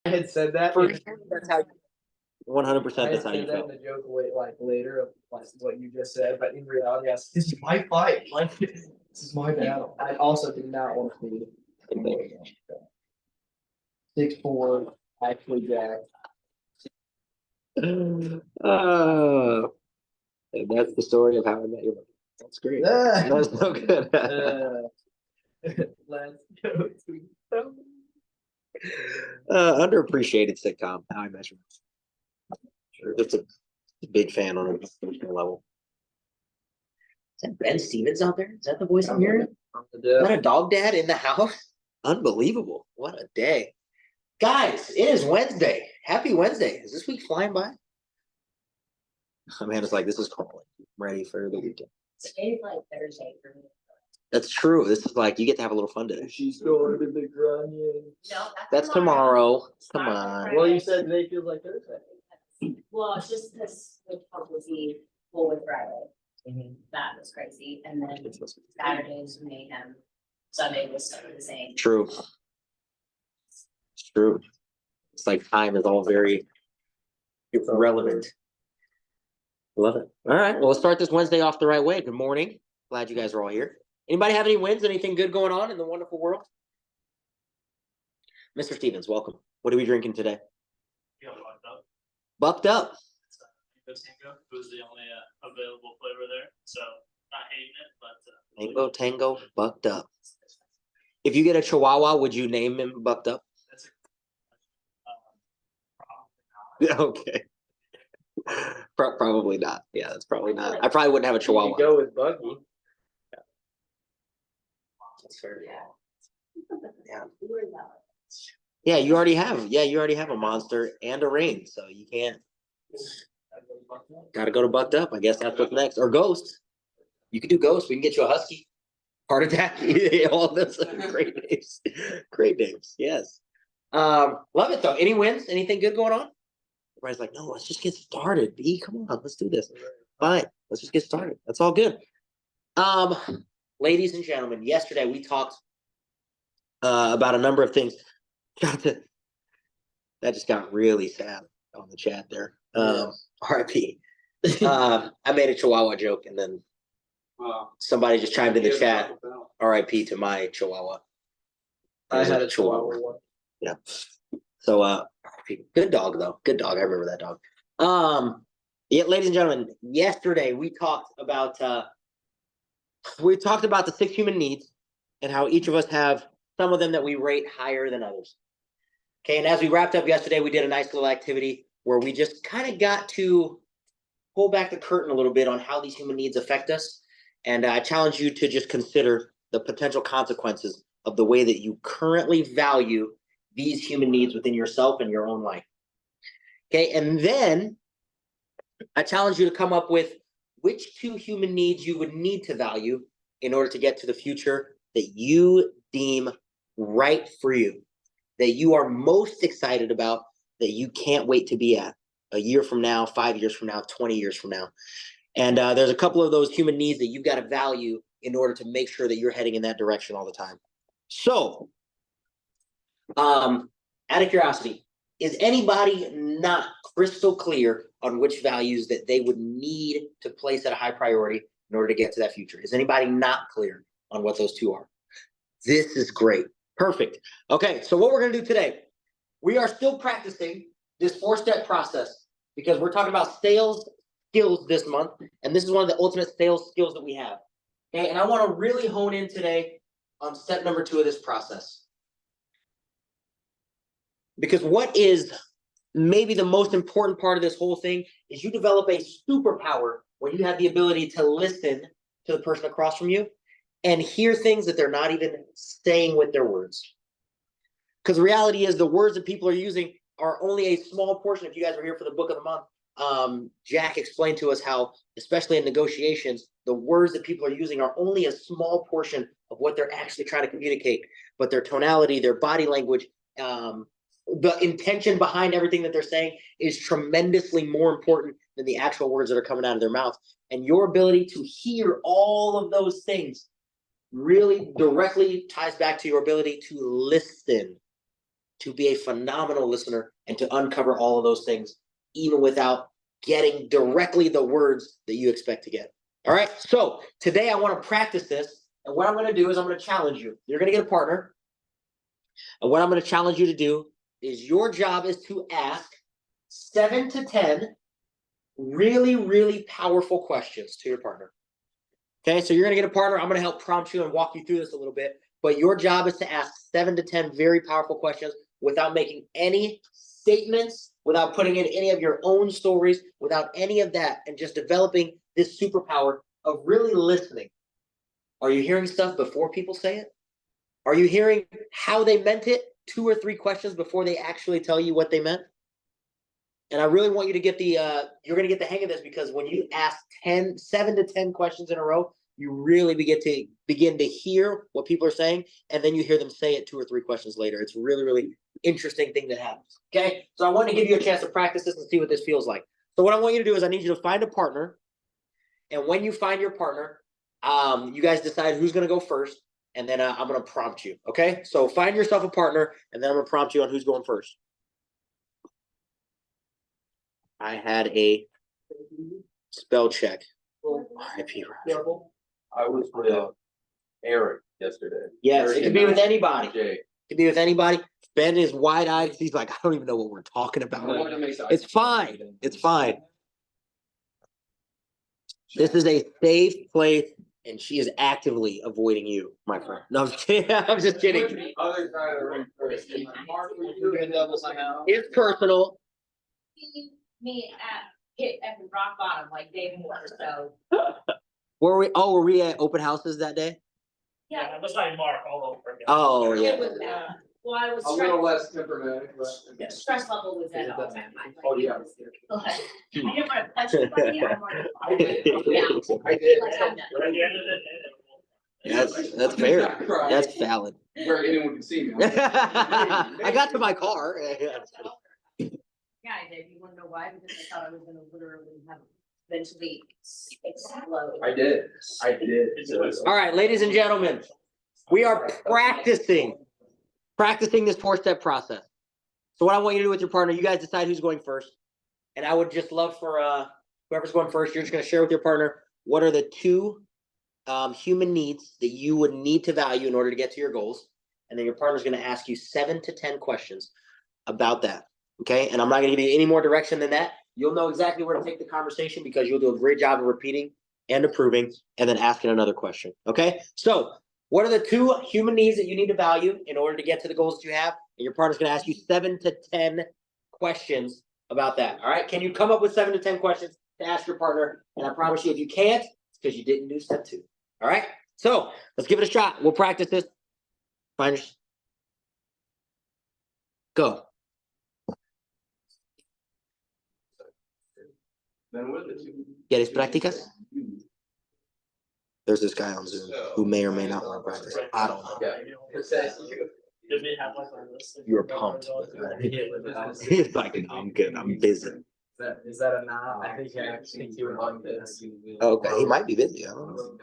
I had said that. For sure, that's how. 100%. I That's had how you said that felt. in the joke like later of like what you just said, but in reality, yes, this is my fight. Like this is my battle. I also did not want to be 6'4", actually Jack. And that's the story of how I met your mother. That's great. Ah. That's so good. Let's go to Underappreciated sitcom, How I Met Your Mother. Just a big fan on a personal level. Is that Ben Stevens out there? Is that the voice I'm hearing? Is that a dog dad in the house? Unbelievable. What a day. Guys, it is Wednesday. Happy Wednesday. Is this week flying by? Amanda's like, this is crawling. I'm ready for the weekend. Today's like Thursday for me. That's true. This is like, you get to have a little fun today. She's going to the Grunion. No, That's tomorrow. Come on. Well, you said today feels like Thursday. Well, it's just this would probably full with Friday. That was crazy. And then Saturday was mayhem. Sunday was the same. True. It's true. It's like time is all very relevant. Love it. All right. Well, let's start this Wednesday off the right way. Good morning. Glad you guys are all here. Anybody have any wins? Anything good going on in the wonderful world? Mr. Stevens, welcome. What are we drinking today? Bucked up. Tango was the only available flavor there, so not hating it, but Mango Tango Bucked Up. If you get a Chihuahua, would you name him Bucked Up? that's a Yeah, okay. Probably not. Yeah, that's probably not. I probably wouldn't have a You Chihuahua. go with Buggy. That's fair. Yeah. Yeah, you already have. Yeah, you already have a monster and a rain, so you can't. Got to go to Bucked Up. I guess that's what's next. Or Ghost. You could do Ghost. We can get you a Husky. Heart Attack. All those great names. Great names. Yes. Love it though. Any wins? Anything good going on? Everybody's like, no, let's just get started. B, come on, let's do this. Fine, let's just get started. That's all good. Ladies and gentlemen, yesterday we talked about a number of things. That just got really sad on the chat there. RIP. I made a Chihuahua joke and then somebody just chimed in the chat. RIP to my Chihuahua. I had a Chihuahua one. Yeah. So good dog though. Good dog. I remember that dog. Yeah, ladies and gentlemen, yesterday we talked about the 6 human needs and how each of us have some of them that we rate higher than others. Okay, and as we wrapped up yesterday, we did a nice little activity where we just kind of got to pull back the curtain a little bit on how these human needs affect us. And I challenge you to just consider the potential consequences of the way that you currently value these human needs within yourself and your own life. Okay, and then I challenge you to come up with which 2 human needs you would need to value in order to get to the future that you deem right for you, that you are most excited about, that you can't wait to be at a year from now, 5 years from now, 20 years from now. And there's a couple of those human needs that you've got to value in order to make sure that you're heading in that direction all the time. So, out of curiosity, is anybody not crystal clear on which values that they would need to place at a high priority in order to get to that future? Is anybody not clear on what those 2 are? This is great. Perfect. Okay, so what we're going to do today, we are still practicing this 4-step process because we're talking about sales skills this month, and this is one of the ultimate sales skills that we have. Okay, and I want to really hone in today on step number 2 of this process. Because what is maybe the most important part of this whole thing is you develop a superpower where you have the ability to listen to the person across from you and hear things that they're not even saying with their words. Because the reality is the words that people are using are only a small portion. If you guys were here for the book of the month, Jack explained to us how, especially in negotiations, the words that people are using are only a small portion of what they're actually trying to communicate. But their tonality, their body language, the intention behind everything that they're saying is tremendously more important than the actual words that are coming out of their mouth. And your ability to hear all of those things really directly ties back to your ability to listen to be a phenomenal listener and to uncover all of those things, even without getting directly the words that you expect to get. All right. So today I want to practice this. And what I'm going to do is I'm going to challenge you. You're going to get a partner. And what I'm going to challenge you to do is your job is to ask 7 to 10 really, really powerful questions to your partner. Okay, so you're going to get a partner. I'm going to help prompt you and walk you through this a little bit. But your job is to ask 7 to 10 very powerful questions without making any statements, without putting in any of your own stories, without any of that, and just developing this superpower of really listening. Are you hearing stuff before people say it? Are you hearing how they meant it 2 or 3 questions before they actually tell you what they meant? And I really want you to get you're going to get the hang of this, because when you ask 7 to 10 questions in a row, you really begin to hear what people are saying, and then you hear them say it 2 or 3 questions later. It's a really, really interesting thing that happens. Okay, so I want to give you a chance to practice this and see what this feels like. So what I want you to do is I need you to find a partner, and when you find your partner, you guys decide who's going to go first, and then I'm going to prompt you. Okay, so find yourself a partner, and then I'm going to prompt you on who's going first. I had a spell check. R.I.P. I was with Eric yesterday. Yes, Eric it could and be with anybody. It Jay. could be with anybody. Ben is wide-eyed. He's like, I don't even know what we're talking about. It's fine. It's fine. This is a safe place, and she is actively avoiding you, my friend. No, I'm just kidding. I'm just kidding. Other side of the ring first. You're gonna double time out. It's personal. See me at the rock bottom like Dave Moore, so. Were we at open houses that day? Yeah, it was like Mark all over again. Oh, yeah. It was bad. Well, I was A little less temperamental, but. stress level was at all time. Oh, yeah. Like, I didn't wanna touch anybody, I'm like. I did. Yeah. I did. Like, I'm done. But at the end of the day, That's fair. That's valid. Where anyone can see me. I got to my car. Yeah, I did. You wanna know why? Because I thought I was gonna literally have eventually explode. I did. All right, ladies and gentlemen, we are practicing this 4-step process. So what I want you to do with your partner, you guys decide who's going first. And I would just love for whoever's going first, you're just going to share with your partner what are the 2 human needs that you would need to value in order to get to your goals. And then your partner's going to ask you 7 to 10 questions about that. Okay, and I'm not going to give you any more direction than that. You'll know exactly where to take the conversation, because you'll do a great job of repeating and approving and then asking another question. Okay, so what are the 2 human needs that you need to value in order to get to the goals that you have? And your partner's going to ask you 7 to 10 questions about that. All right, can you come up with 7 to 10 questions to ask your partner? And I promise you, if you can't, it's because you didn't do step 2. All right, so let's give it a shot. We'll practice this. Finders, go. ¿Quieres prácticas? There's this guy on Zoom who may or may not want to practice. I don't know. Yeah. did we have like a list? of- You were pumped. He's like, no, I'm good. I'm busy. Is that a nah? I think you would like this. Okay, he might be busy. I don't know.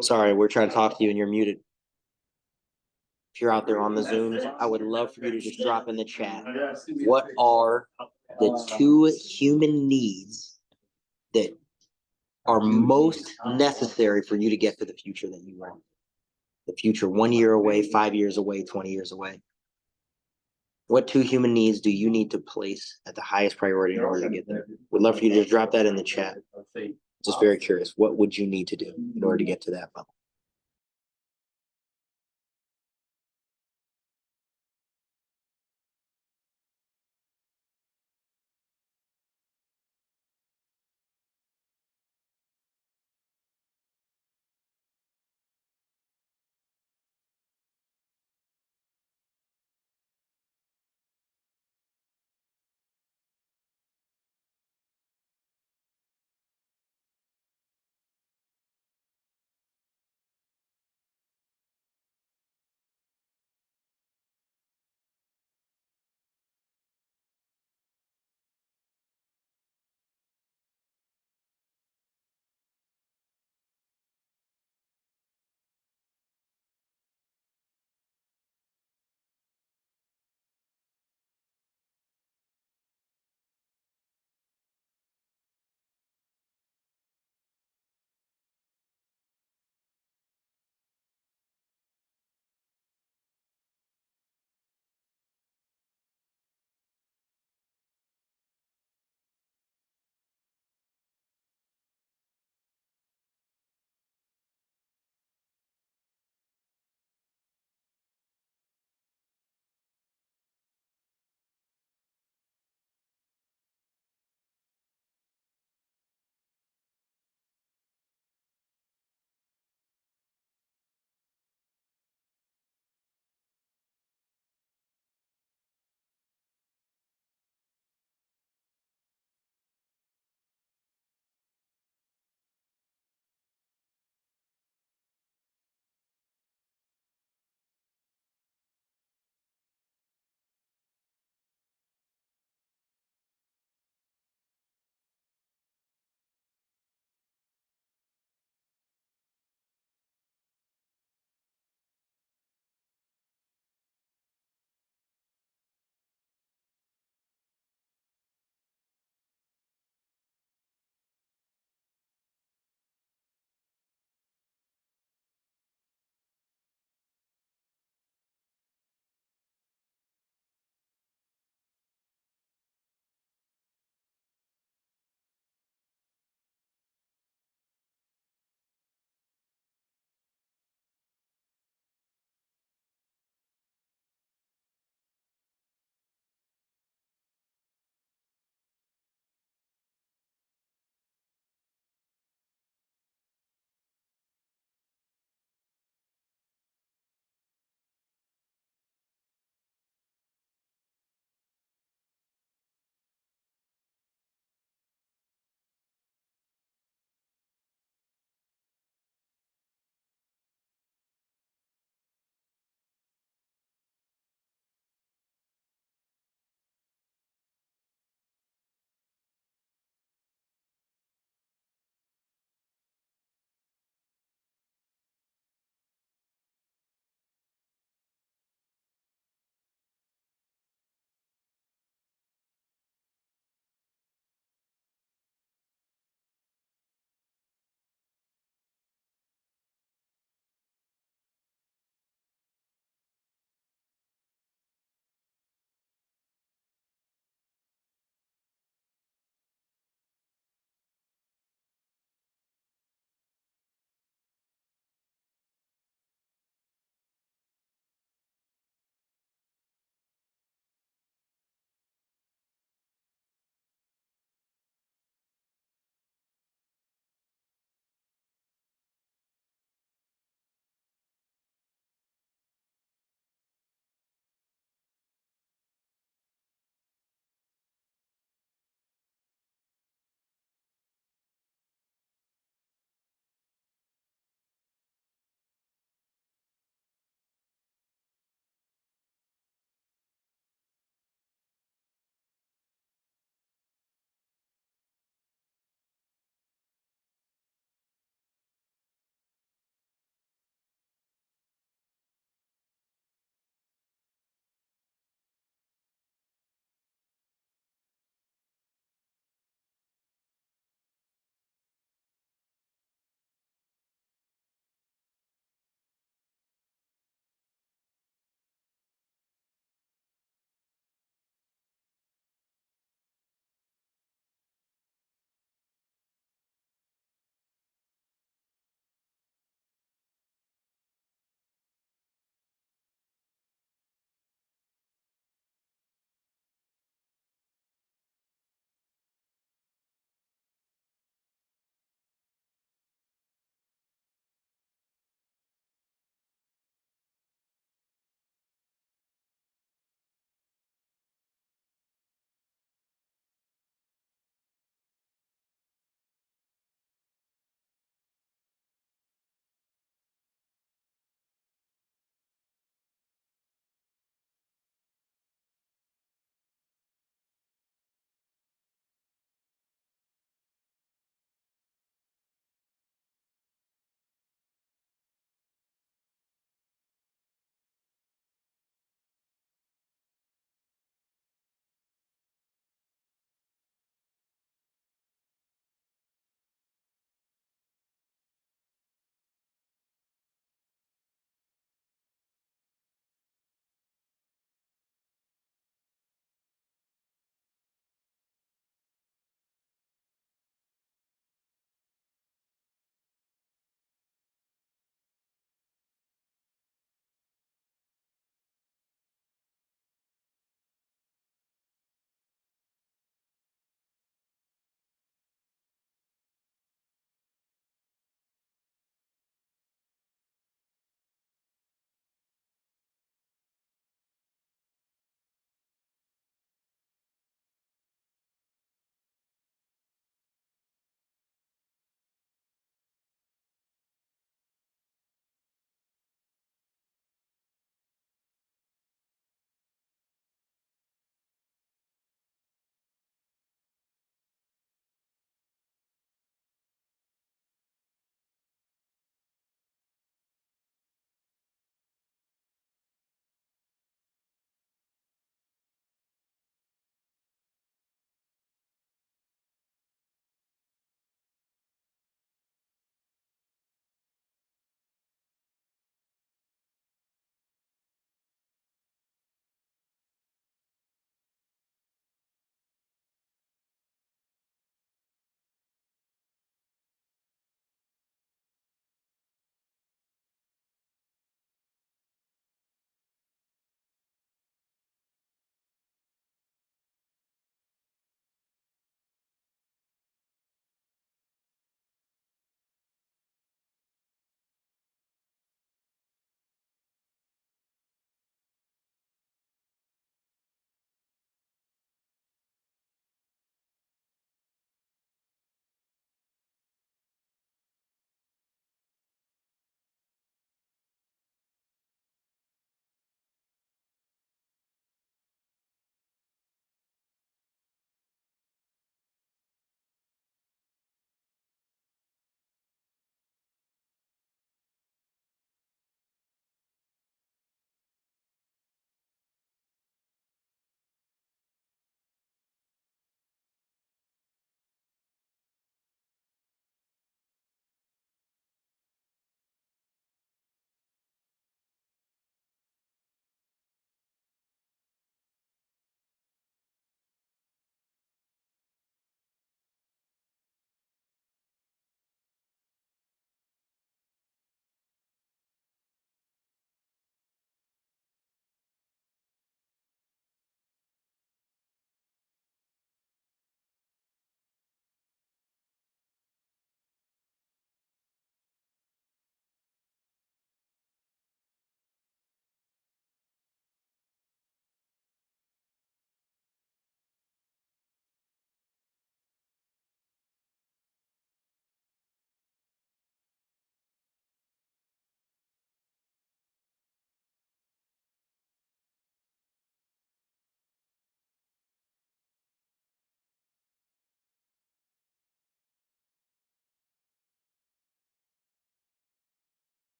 Sorry, we're trying to talk to you and you're muted. If you're out there on the Zooms, I would love for you to just drop in the chat. What are the 2 human needs that are most necessary for you to get to the future that you want? The future 1 year away, 5 years away, 20 years away. What 2 human needs do you need to place at the highest priority in order to get there? Would love for you to just drop that in the chat. Just very curious. What would you need to do in order to get to that level?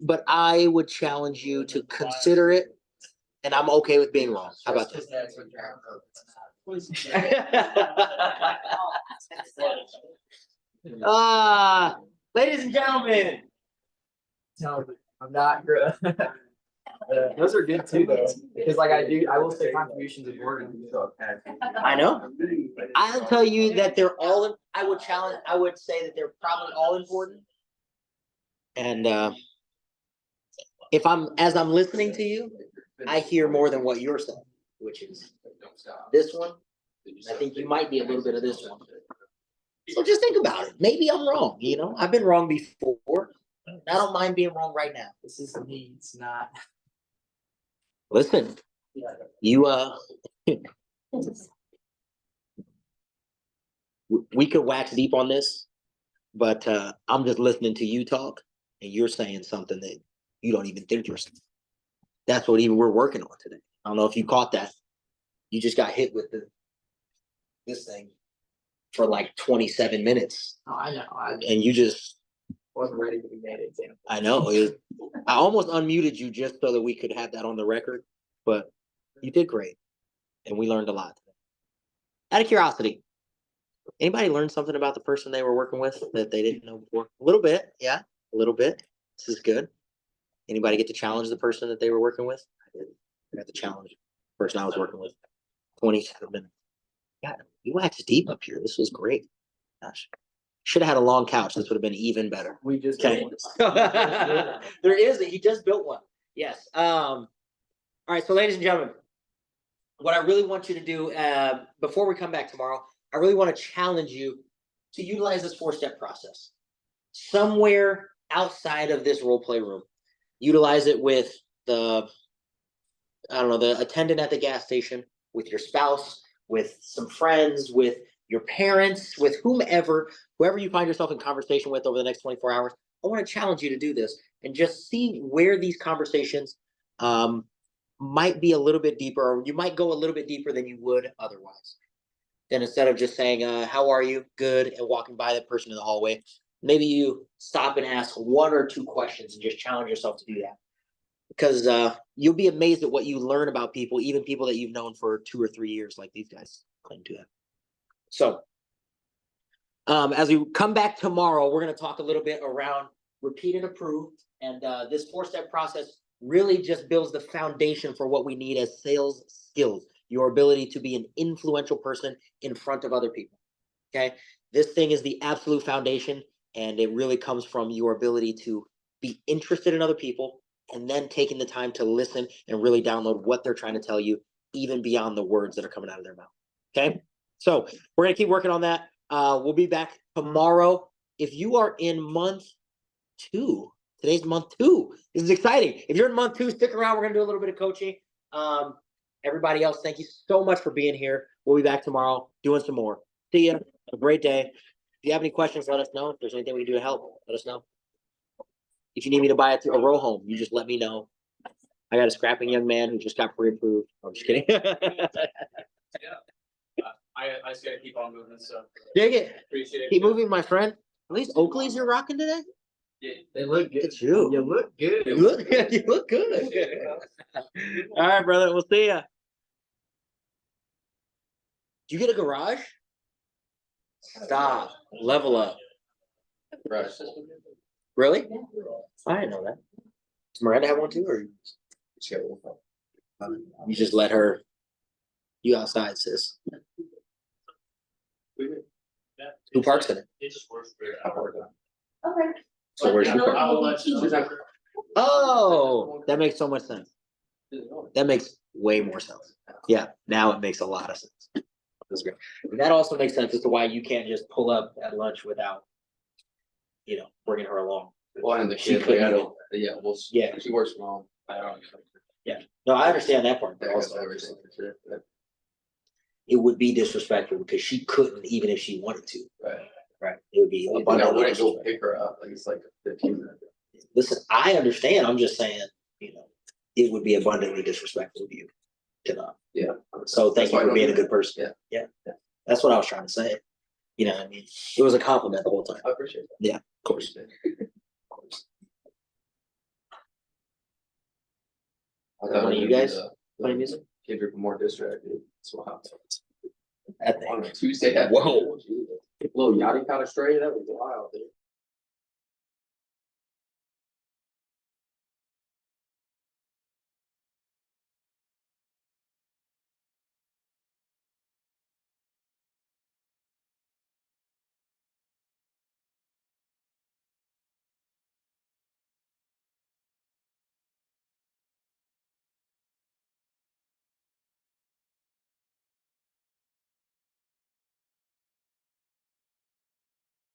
but I would challenge you to consider it, and I'm okay with being wrong. How about Just that? 'cause that's what Ladies and gentlemen. No, I'm not good. Those are good too, though, because like I will say contributions of Oregon. I know. I'll tell you that they're all, I would say that they're probably all important. And as I'm listening to you, I hear more than what you're saying, which is this one. I think you might be a little bit of this one. So just think about it. Maybe I'm wrong, I've been wrong before. I don't mind being wrong right now. This is needs, not. Listen, you we could wax deep on this, but I'm just listening to you talk, and you're saying something that you don't even think you're saying. That's what even we're working on today. I don't know if you caught that. You just got hit with this thing for like 27 minutes, Oh, I know. I and you just, wasn't ready to be made an example. I know. I almost unmuted you just so that we could have that on the record, but you did great, and we learned a lot today. Out of curiosity, anybody learn something about the person they were working with that they didn't know before? A little bit, yeah, a little bit. This is good. Anybody get to challenge the person that they were working with? I did. I got to challenge the person I was working with. 27 minutes. God, you waxed deep up here. This was great. Gosh, should have had a long couch. This would have been even better. We just. Okay. There is. He just built one. Yes. All right. So, ladies and gentlemen, what I really want you to do before we come back tomorrow, I really want to challenge you to utilize this 4-step process somewhere outside of this role play room. Utilize it with the attendant at the gas station, with your spouse, with some friends, with your parents, with whoever you find yourself in conversation with over the next 24 hours. I want to challenge you to do this and just see where these conversations might be a little bit deeper, or you might go a little bit deeper than you would otherwise. Then instead of just saying, how are you? Good, and walking by that person in the hallway, maybe you stop and ask 1 or 2 questions and just challenge yourself to do that. Because you'll be amazed at what you learn about people, even people that you've known for 2 or 3 years, like these guys claim to have. So as we come back tomorrow, we're going to talk a little bit around repeat and approve. And this 4-step process really just builds the foundation for what we need as sales skills, your ability to be an influential person in front of other people. Okay. This thing is the absolute foundation, and it really comes from your ability to be interested in other people, and then taking the time to listen and really download what they're trying to tell you, even beyond the words that are coming out of their mouth. Okay. So we're going to keep working on that. We'll be back tomorrow. If you are in month 2, today's month 2. This is exciting. If you're in month 2, stick around. We're going to do a little bit of coaching. Everybody else, thank you so much for being here. We'll be back tomorrow doing some more. See ya. Have a great day. If you have any questions, let us know. If there's anything we can do to help, let us know. If you need me to buy a row home, you just let me know. I got a scrapping young man who just got pre-approved. I'm just kidding. I just gotta keep on moving, so Dig it. appreciate it. Keep moving, my friend. At least Oakley's you're rocking today. Yeah. They look good. Look at you. You look good. You look good. All right, brother. We'll see ya. Did you get a garage? Stop. Level up. Right. Really? I didn't know that. Does Miranda have one too, or you just let her? You outside, sis. Who parks in it? It just works for Okay. So where's she park? I'll let you know. Oh, that makes so much sense. That makes way more sense. Yeah, now it makes a lot of sense. That's great. And that also makes sense as to why you can't just pull up at lunch without, bringing her along. Well, and the She kid, couldn't I even- don't, yeah, well, Yeah. she works from home. I don't. No, I understand that part, but Yeah, also everything. it would be disrespectful because she couldn't, even if she wanted to. Right. Right? It would be I abundantly wouldn't go disrespectful. pick her up, like, it's like a 15 minute. Listen, I understand. I'm just saying, it would be abundantly disrespectful of you to not. Yeah. So thank That's you why I for don't being do a good that. person. Yeah. Yeah. That's what I was trying to say. It was a compliment the whole time. I appreciate Yeah, of course. that. Of course. I thought One of it you would be guys the- play music? Kendrick Lamar distracted. So At the- on a Tuesday. Whoa. Jesus. Little Yachty kind of stray, that was wild, dude.